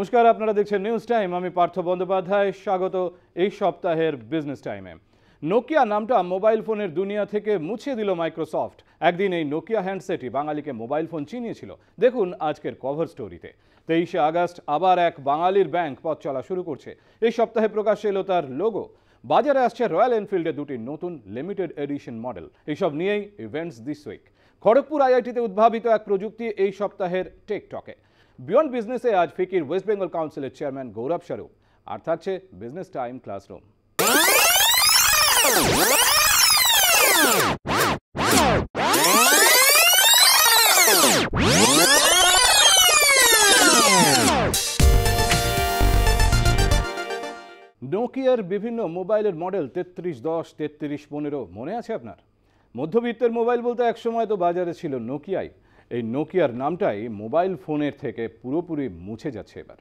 নমস্কার, আপনারা দেখছেন নিউজ টাইম। আমি পার্থ বন্দ্যোপাধ্যায়, স্বাগত এই সপ্তাহের বিজনেস টাইমে। নোকিয়া নামটা মোবাইল ফোনের দুনিয়া থেকে মুছে দিল মাইক্রোসফট। একদিন এই নোকিয়া হ্যান্ডসেটই বাঙালিকে মোবাইল ফোন চিনিয়েছিল। দেখুন আজকের কভার স্টোরিতে। 23শে আগস্ট আবার এক বাঙালির ব্যাংক পথ চলা শুরু করছে। এই সপ্তাহে প্রকাশ্যে এলো তার লোগো। বাজারে আসছে রয়্যাল এনফিল্ডের দুটি নতুন লিমিটেড এডিশন মডেল। এইসব নিয়েই ইভেন্টস দিস উইক। খড়গপুর আইআইটিতে উদ্ভাবিত এক প্রযুক্তি এই সপ্তাহের টেকটকে। বিয়ন্ড বিজনেসে আজ ফিকির ওয়েস্ট বেঙ্গল কাউন্সিলের চেয়ারম্যান গৌরব স্বরূপ। আর থাকছে বিজনেস টাইম ক্লাসরুম। নোকিয়ার বিভিন্ন মোবাইলের মডেল 3310, 3315 মনে আছে আপনার? মধ্যবিত্তের মোবাইল বলতে একসময় তো বাজারে ছিল নোকিয়াই। এই নোকিয়ার নামটাই মোবাইল ফোনের থেকে পুরোপুরি মুছে যাচ্ছে এবার।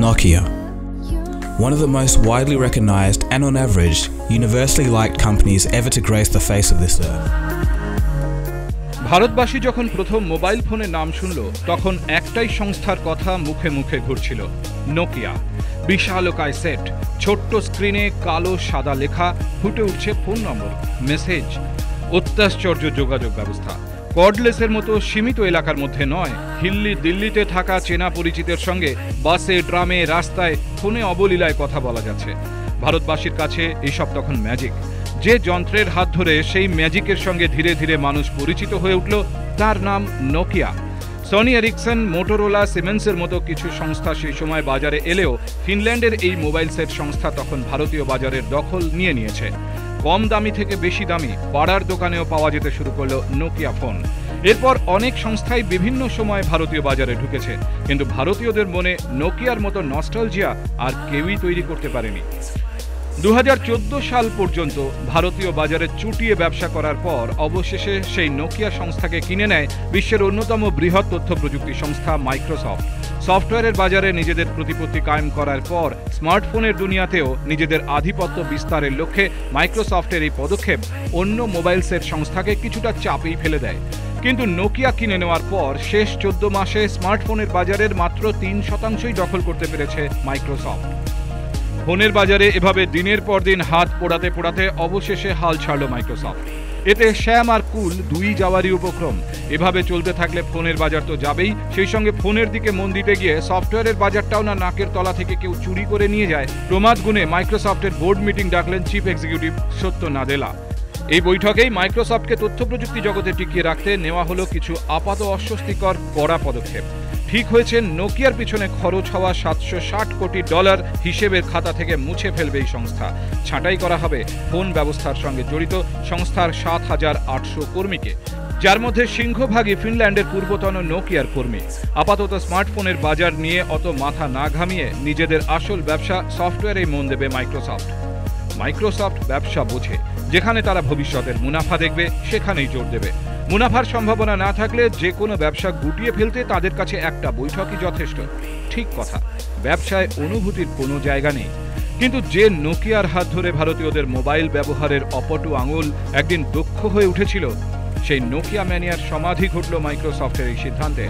Nokia, one of the most widely recognized and on average, universally liked companies ever to grace the face of this earth. ভারতবাসী যখন প্রথম মোবাইল ফোনের নাম শুনল তখন একটাই সংস্থার কথা মুখে মুখে ঘুরছিল, নোকিয়া। বিশালকায় সেট, ছোট্ট স্ক্রিনে কালো সাদা লেখা, ফুটে উঠছে ফোন নম্বর, মেসেজ। অত্যাশ্চর্য যোগাযোগ ব্যবস্থা। কর্ডলেসের মতো সীমিত এলাকার মধ্যে নয়, দিল্লিতে থাকা চেনা পরিচিতের সঙ্গে বাসে, ট্রামে, রাস্তায়, ফোনে অবলীলায় কথা বলা যাচ্ছে। ভারতবাসীর কাছে এইসব তখন ম্যাজিক। যে যন্ত্রের হাত ধরে সেই ম্যাজিকের সঙ্গে ধীরে ধীরে মানুষ পরিচিত হয়ে উঠল, তার নাম নোকিয়া। সনি এরিকসন, মোটোরোলা, সিমেন্সের মতো কিছু সংস্থা সেই সময় বাজারে এলেও ফিনল্যান্ডের এই মোবাইল সেট সংস্থা তখন ভারতীয় বাজারের দখল নিয়েছে। কম দামি থেকে বেশি দামি পাড়ার দোকানেও পাওয়া যেতে শুরু করলো নোকিয়া ফোন। এরপর অনেক সংস্থাই বিভিন্ন সময় ভারতীয় বাজারে ঢুকেছে, কিন্তু ভারতীয়দের মনে নোকিয়ার মতো নস্টালজিয়া আর কেউই তৈরি করতে পারেনি। 2014 সাল পর্যন্ত ভারতীয় বাজারে চুটিয়ে ব্যবসা করার পর অবশেষে সেই নোকিয়া সংস্থাকে কিনে নেয় বিশ্বের অন্যতম বৃহৎ তথ্য প্রযুক্তি সংস্থা মাইক্রোসফট। সফটওয়্যারের বাজারে নিজেদের প্রতিপত্তি কায়েম করার পর স্মার্টফোনের দুনিয়াতেও নিজেদের আধিপত্য বিস্তারের লক্ষ্যে মাইক্রোসফটের এই পদক্ষেপ অন্য মোবাইল সেট সংস্থাকে কিছুটা চাপেই ফেলে দেয়। কিন্তু নোকিয়া কিনে নেওয়ার পর শেষ 14 মাসে স্মার্টফোনের বাজারের মাত্র 3% দখল করতে পেরেছে মাইক্রোসফট। ফোনের বাজারে এভাবে দিনের পর দিন হাত পোড়াতে পোড়াতে অবশেষে হাল ছাড়ল মাইক্রোসফট। এতে শ্যাম আর কুল দুই যাওয়ারই উপক্রম। এভাবে চলতে থাকলে ফোনের বাজার তো যাবেই, সেই সঙ্গে ফোনের দিকে মন দিতে গিয়ে সফটওয়্যারের বাজারটাও না নাকের তলা থেকে কেউ চুরি করে নিয়ে যায়, প্রমাদ গুণে মাইক্রোসফটের বোর্ড মিটিং ডাকলেন চিফ এক্সিকিউটিভ সত্য নাদেলা। এই বৈঠকেই মাইক্রোসফটকে তথ্য প্রযুক্তি জগতে টিকিয়ে রাখতে নেওয়া হলো কিছু আপাত অস্বস্তিকর কড়া পদক্ষেপ। ঠিক হয়েছে, নোকিয়ার পিছনে খরচ হওয়া $760 কোটি হিসেবের খাতা থেকে মুছে ফেলবে এই সংস্থা। ছাঁটাই করা হবে ফোন ব্যবস্থার সঙ্গে জড়িত সংস্থার 7,800 কর্মীকে, যার মধ্যে সিংহভাগই ফিনল্যান্ডের পূর্বতন নোকিয়ার কর্মী। আপাতত স্মার্টফোনের বাজার নিয়ে অত মাথা না ঘামিয়ে নিজেদের আসল ব্যবসা সফটওয়্যারেই মন দেবে মাইক্রোসফট ব্যবসা বোঝে। যেখানে তারা ভবিষ্যতের মুনাফা দেখবে সেখানেই জোর দেবে। মুনাফার সম্ভাবনা না থাকলে যে কোনো ব্যবসা গুটিয়ে ফেলতে তাদের কাছে একটা বৈঠকই যথেষ্ট। ঠিক কথা, ব্যবসায় অনুভূতির কোনো জায়গা নেই। কিন্তু যে নোকিয়ার হাত ধরে ভারতীয়দের মোবাইল ব্যবহারের অপটু আঙুল একদিন দক্ষ হয়ে উঠেছিল, সেই নোকিয়া ম্যানিয়ার সমাধি ঘটল মাইক্রোসফটের এই সিদ্ধান্তে।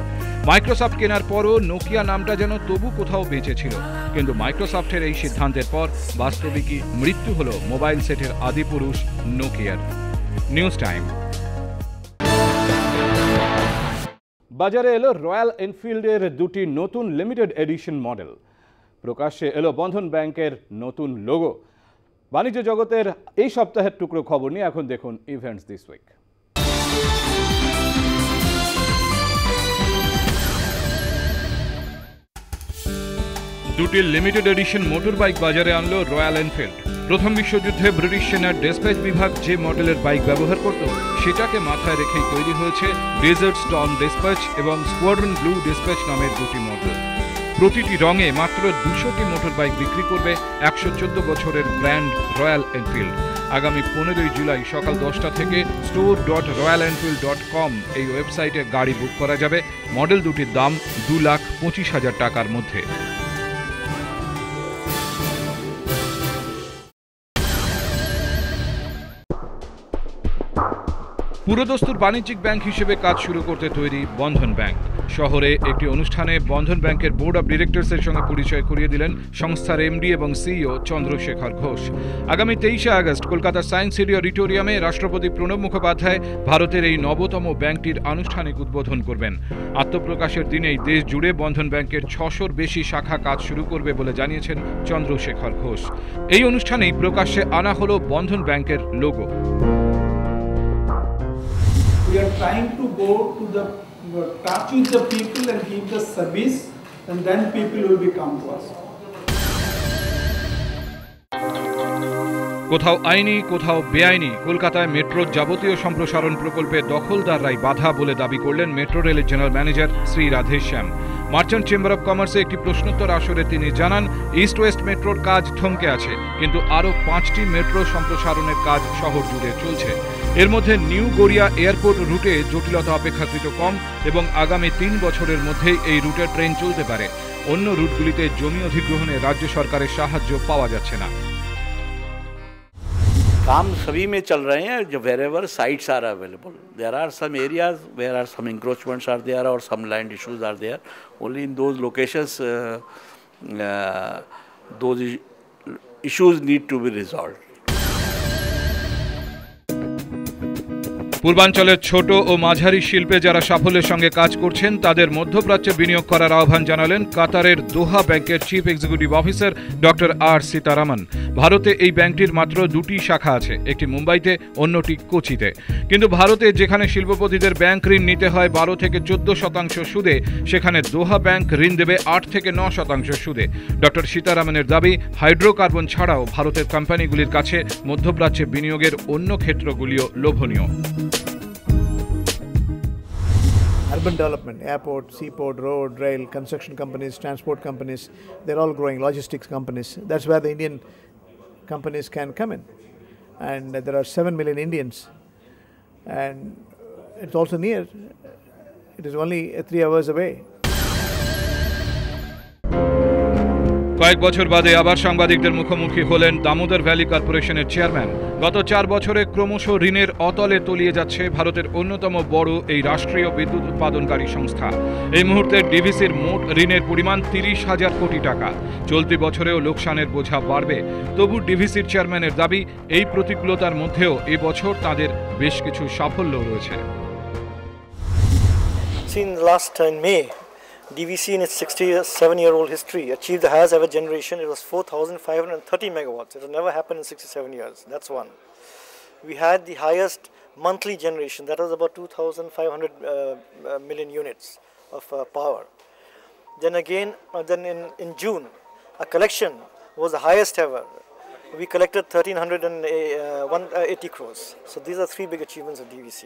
মাইক্রোসফট কেনার পরও নোকিয়া নামটা যেন তবু কোথাও বেঁচে ছিল, কিন্তু মাইক্রোসফটের এই সিদ্ধান্তের পর বাস্তবিকই মৃত্যু হলো মোবাইল সেটের আদিপুরুষ নোকিয়ার। News time. বাজারে এলো রয়্যাল এনফিল্ডের দুটি নতুন লিমিটেড এডিশন মডেল। প্রকাশ্যে এলো বন্ধন ব্যাংকের নতুন লোগো। বাণিজ্য জগতের এই সপ্তাহের টুকরো খবর নিয়ে এখন দেখুন ইভেন্টস দিস উইক। দুটি লিমিটেড এডিশন মোটর বাইক বাজারে আনলো রয়্যাল এনফিল্ড। প্রথম বিশ্বযুদ্ধে ব্রিটিশ সেনার ডেসপ্যাচ বিভাগ যে মডেলের বাইক ব্যবহার করত, সেটাকে মাথায় রেখেই তৈরি হয়েছে ডেজার্ট স্টর্ম ডেসপ্যাচ এবং স্কোয়াড্রন ব্লু ডেসপ্যাচ নামের দুটি মডেল। প্রতিটি রঙে মাত্র 200টি মোটর বাইক বিক্রি করবে 114 বছরের ব্র্যান্ড রয়্যাল এনফিল্ড। আগামী 15ই জুলাই সকাল 10টা থেকে store.royalenfield.com এই ওয়েবসাইটে গাড়ি বুক করা যাবে। মডেল দুটির দাম 2,25,000 টাকার মধ্যে। পুরোদস্তুর বাণিজ্যিক ব্যাংক হিসেবে কাজ শুরু করতে তৈরি বন্ধন ব্যাংক। শহরে একটি অনুষ্ঠানে বন্ধন ব্যাংকের বোর্ড অব ডিরেক্টরসের সঙ্গে পরিচয় করিয়ে দিলেন সংস্থার এমডি এবং সিইও চন্দ্রশেখর ঘোষ। আগামী 23শে আগস্ট কলকাতার সায়েন্স সিটি অডিটোরিয়ামে রাষ্ট্রপতি প্রণব মুখোপাধ্যায় ভারতের এই নবতম ব্যাংকটির আনুষ্ঠানিক উদ্বোধন করবেন। আত্মপ্রকাশের দিনেই দেশ জুড়ে বন্ধন ব্যাংকের 600-র বেশি শাখা কাজ শুরু করবে বলে জানিয়েছেন চন্দ্রশেখর ঘোষ। এই অনুষ্ঠানেই প্রকাশ্যে আনা হলো বন্ধন ব্যাংকের logo. We are trying to go to the touch with the people and give the service, and then people will become to us. কোথাও আইনি কোথাও বেআইনি কলকাতায় মেট্রোর যাবতীয় সম্প্রসারণ প্রকল্পে দখলদাররাই বাধা বলে দাবি করলেন মেট্রো রেলের general manager Shri Radheshyam. Merchant chamber of কমার্সে একটি প্রশ্নোত্তর আসরে তিনি জানান, ইস্ট ওয়েস্ট মেট্রোর কাজ থমকে আছে, কিন্তু আরও 5টি মেট্রো সম্প্রসারণের কাজ শহর জুড়ে চলছে। এর মধ্যে নিউ গড়িয়া এয়ারপোর্ট রুটে জটিলতা অপেক্ষাকৃত কম এবং আগামী 3 বছরের মধ্যেই এই রুটে ট্রেন চলতে পারে। অন্য রুটগুলিতে জমি অধিগ্রহণে রাজ্য সরকারের সাহায্য পাওয়া যাচ্ছে না। काम सभी में चल रहे हैं जो wherever sites are available. There are some areas where are some encroachments are there or some land issues are there. Only in those locations those issues need to be resolved. পূর্বাঞ্চলের ছোট ও মাঝারি শিল্পে যারা সাফল্যের সঙ্গে কাজ করছেন তাদের মধ্যপ্রাচ্যে বিনিয়োগ করার আহ্বান জানালেন কাতারের দোহা ব্যাংকের চিফ এক্সিকিউটিভ অফিসার ডক্টর আর সীতারামন। ভারতে এই ব্যাংকটির মাত্র 2টি শাখা আছে, একটি মুম্বাইতে, অন্যটি কোচিতে। কিন্তু ভারতে যেখানে শিল্পপতিদের ব্যাংক ঋণ নিতে হয় 12 থেকে 14% সুদে, সেখানে দোহা ব্যাংক ঋণ দেবে 8 থেকে 9% সুদে। ডক্টর সীতারামনের দাবি, হাইড্রোকার্বন ছাড়াও ভারতের কোম্পানিগুলির কাছে মধ্যপ্রাচ্যে বিনিয়োগের অন্য ক্ষেত্রগুলিও লোভনীয়। Urban development, airport, seaport, road, rail, construction companies, transport companies, they're all growing, logistics companies. That's where the Indian companies can come in. And there are 7 million Indians. And it's also near. It is only 3 hours away. কয়েক বছর বাদে আবার সাংবাদিকদের মুখোমুখি হলেন Damodar valley কর্পোরেশনের chairman. গত 4 বছরে ক্রমশ ঋণের অতলে তলিয়ে যাচ্ছে ভারতের অন্যতম বড় এই রাষ্ট্রীয় বিদ্যুৎ উৎপাদনকারী সংস্থা। এই মুহূর্তে ডিভিসির মোট ঋণের পরিমাণ 30,000 কোটি টাকা। চলতি বছরেও লোকসানের বোঝা বাড়বে। তবু ডিভিসির চেয়ারম্যানের দাবি, এই প্রতিকূলতার মধ্যেও এবছর তাদের বেশ কিছু সাফল্য রয়েছে। Since last in May, DVC in its 67-year-old history achieved the highest ever generation. It was 4,530 megawatts. It has never happened in 67 years. That's one. We had the highest monthly generation. That was about 2,500 million units of power. Then again, in June, our collection was the highest ever. We collected 1,380 crores. So these are 3 big achievements of DVC.